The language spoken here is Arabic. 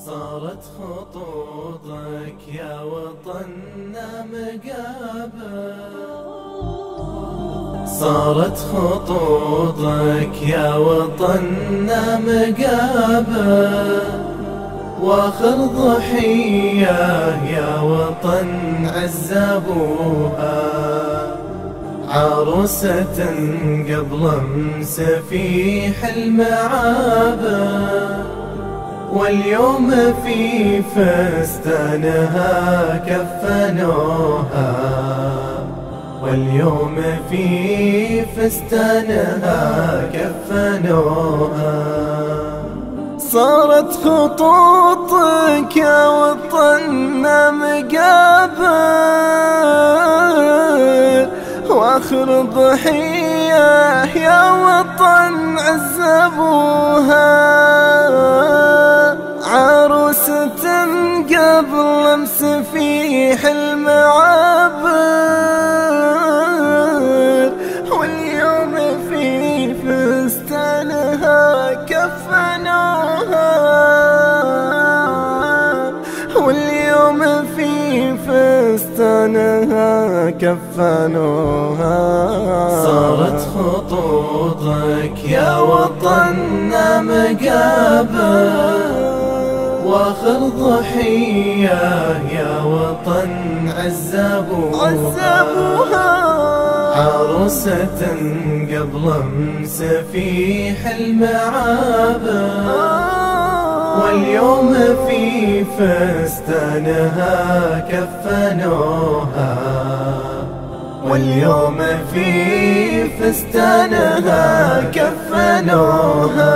صارت خطوطك يا وطننا مقابر، صارت خطوطك يا وطننا مقابر، واخر ضحية يا وطن عزابوها، عروسة قبل امس في حلم عابر، واليوم في فستانها كفنوها، واليوم في فستانها كفنوها. صارت خطوطك يا وطننا مقابر، واخر ضحية يا وطن عزبوها، عروسة قبل امس في حلم عابر، واليوم في فستانها كفنوها، واليوم في فستانها كفنوها. صارت خطوطك يا وطننا مقابر، واخر ضحية يا وطن عزبوها، عروسة قبل امس في حلم عابر، واليوم في فستانها كفنوها، واليوم في فستانها كفنوها.